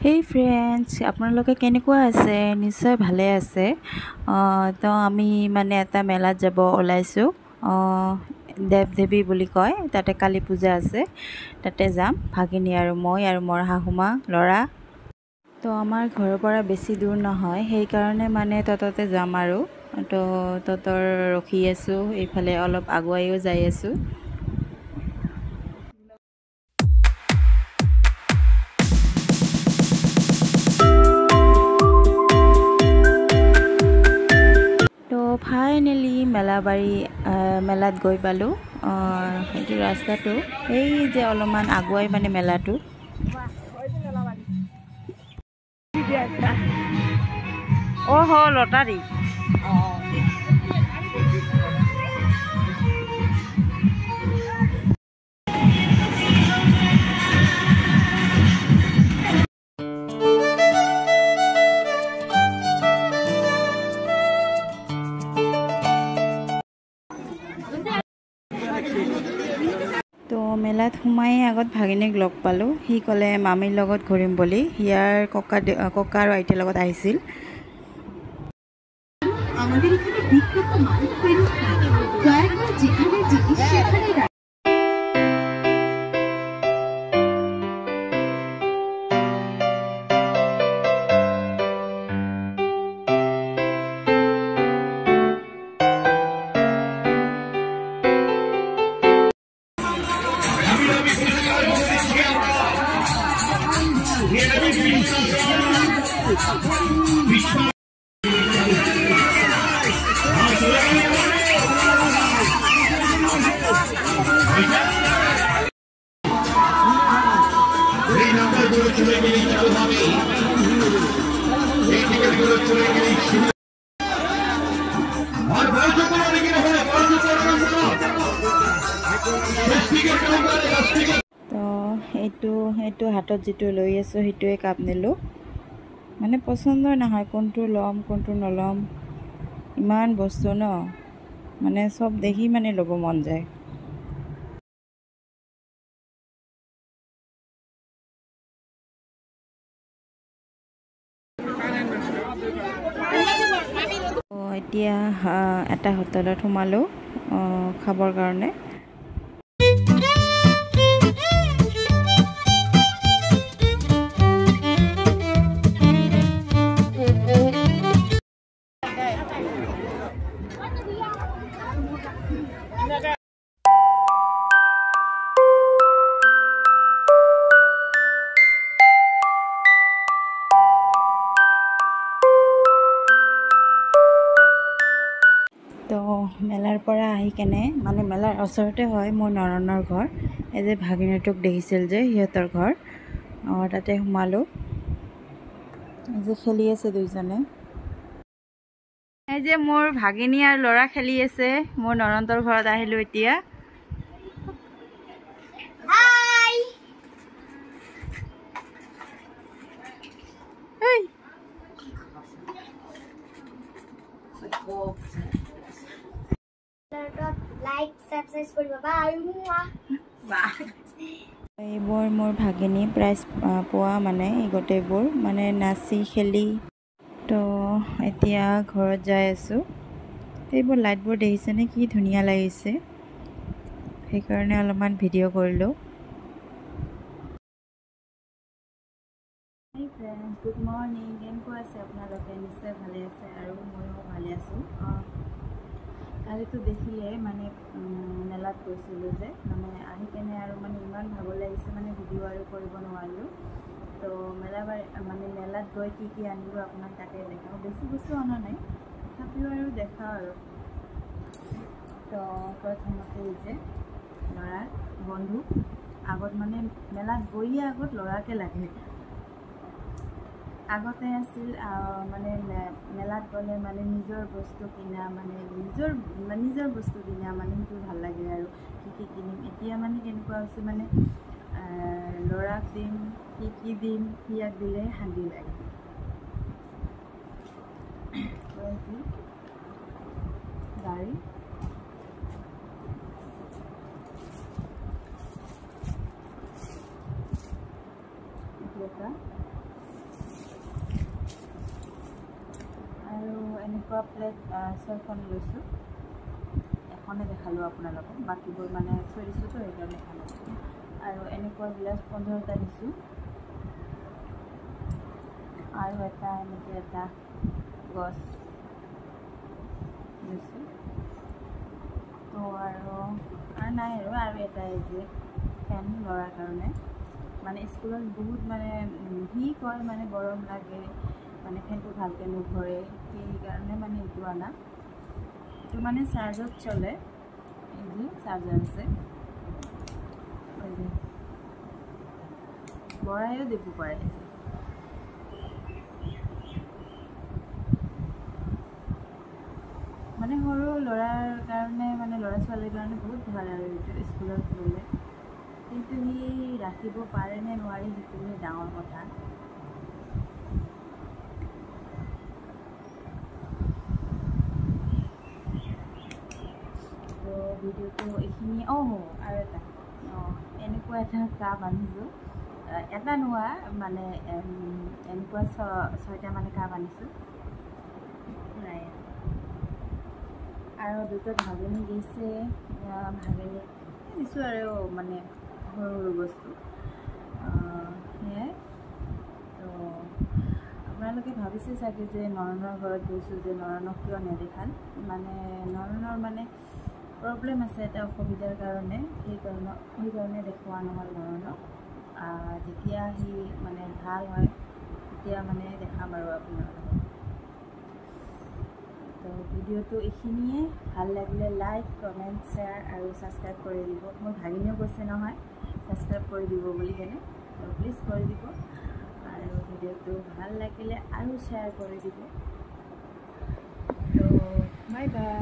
হেই friends, আপোনালোকে কেনেকুৱা আছে? নিশ্চয় ভালে আছে। তো আমি মানে এটা মেলাত যাব ওলাইছোঁ। দেৱ-দেৱী বুলি কয়, তাতে কালী পূজা আছে, তাতে যাম। ভাগিনী আৰু মই আৰু মোৰ শাহুমা ল'ৰা। তো আমাৰ ঘৰৰ পৰা বেছি দূৰ নহয়, সেইকাৰণে মানে তততে যাম আৰু। তো ততৰ ৰখি আছোঁ, এইফালে অলপ আগুৱাইও যাই আছোঁ। ফাইনেলি মেলাত গৈ পালোঁ। সেইটো ৰাস্তাটো এই যে অলপমান আগুৱাই মানে মেলাটো। লটাৰী তো মেলাত সোমাই আগত ভাগিনীক লগ পালোঁ। সি ক'লে মামীৰ লগত ঘূৰিম বুলি। ইয়াৰ ককা আৰু আইতাৰ লগত আহিছিল। তো এইটো হাতত যিটো লৈ আছোঁ সেইটোৱে কাপ নিলোঁ। মানে পচন্দ নহয় কোনটো ল'ম কোনটো নল'ম, ইমান বস্তু ন, মানে চব দেখি মানে ল'ব মন যায়। এতিয়া এটা হোটেলত সোমালোঁ খাবৰ কাৰণে। তো মেলাৰ পৰা আহি কেনে মানে মেলাৰ ওচৰতে হয় মোৰ ননন্দৰ ঘৰ। এই যে ভাগিনীটোক দেখিছিল যে সিহঁতৰ ঘৰ, তাতে সোমালোঁ। এই যে খেলি আছে দুইজনে। এই যে মোৰ ভাগিনী আৰু ল'ৰা খেলি আছে। মোৰ ননন্দৰ ঘৰত আহিলোঁ এতিয়া। এইবোৰ মোৰ ভাগিনী প্ৰাইজ পোৱা মানে এই গোটেইবোৰ মানে নাচি খেলি। তো এতিয়া ঘৰত যাই আছোঁ। এইবোৰ লাইটবোৰ দেখিছেনে কি ধুনীয়া লাগিছে, সেইকাৰণে অলপমান ভিডিঅ' কৰিলোঁ। হেই ফ্ৰেণ্ডছ, গুড মৰ্ণিং। কেনেকুৱা আছে আপোনালোকে? নিশ্চয় ভালে আছে আৰু ময়ো ভালে আছোঁ। কালিতো দেখিলে মানে মেলাত গৈছিলোঁ যে, মানে আহি কেনে আৰু মানে ইমান ভাগৰ লাগিছে, মানে ভিডিঅ' আৰু কৰিব নোৱাৰিলোঁ। তো মেলাত গৈ কি আনিলোঁ আপোনাক তাকে দেখাওঁ। বেছি বস্তু অনা নাই, তথাপিও আৰু দেখাওঁ আৰু। তো প্ৰথমতে যে ল'ৰাৰ বন্ধু, আগত মানে মেলাত গৈয়ে আগত ল'ৰাকে লাগে। আগতে আছিল মানে মেলাত গ'লে মানে নিজৰ বস্তু কিনা, মানে নিজৰ বস্তু কিনা মানে সেইটো ভাল লাগে আৰু কি কিনিম। এতিয়া মানে কেনেকুৱা হৈছে মানে ল'ৰাক দিম কি দিম, সিয়াক দিলে শান্তি লাগে। গাড়ী এটা এনেকুৱা প্লেট 6খন লৈছোঁ। এখনে দেখালোঁ আপোনালোকক, বাকীবোৰ মানে থৈ দিছোঁ তো সেইকাৰণে খালোঁ। আৰু এনেকুৱা গিলাচ 15টা দিছোঁ, আৰু এটা এনেকৈ এটা গছ লৈছোঁ। তো আৰু নাই আৰু এটা এই যে ফেন ল'ৰাৰ কাৰণে, মানে স্কুলত বহুত মানে সি কয় মানে গৰম লাগে, মানে ফেনটো ভালকৈ নঘূৰে, সেইকাৰণে মানে এইটো অনা। এইটো মানে চাৰ্জত চলে, এই যে চাৰ্জাৰ আছে, এই যে বঢ়াইও দিব পাৰে। মানে সৰু ল'ৰাৰ কাৰণে, মানে ল'ৰা ছোৱালীৰ কাৰণে বহুত ভাল আৰু এইটো স্কুলত ল'লে। কিন্তু সি ৰাখিব পাৰে নে নোৱাৰে সেইটোহে ডাঙৰ কথা। তো ভিডিঅ'টো এইখিনি। আৰু এটা এনেকুৱা এটা কাপ আনিছোঁ, এটা নোৱা মানে এনেকুৱা 6টা মানে কাপ আনিছোঁ। আৰু দুটা ভাগনি দিছে, ভাগনি দিছোঁ আৰু মানে সৰু সৰু বস্তু সেয়াই। তো আপোনালোকে ভাবিছে চাগে যে নয়নৰ ঘৰত গৈছোঁ, যে নয়নক কিয় নেদেখাল। মানে নয়নৰ মানে প্ৰব্লেম আছে এটা, অসুবিধাৰ কাৰণে, সেইকাৰণে দেখুওৱা নহ'ল নয়নক। যেতিয়া সি মানে ভাল হয় তেতিয়া মানে দেখাম আৰু আপোনালোকক। তো ভিডিঅ'টো এইখিনিয়ে। ভাল লাগিলে লাইক, কমেণ্ট, শ্বেয়াৰ আৰু ছাবস্ক্ৰাইব কৰি দিব। মোৰ ভাগিনীও কৈছে নহয় ছাবস্ক্ৰাইব কৰি দিব বুলি কেনে, তো প্লিজ কৰি দিব। আৰু ভিডিঅ'টো ভাল লাগিলে আৰু শ্বেয়াৰ কৰি দিব। তো বাই বাই।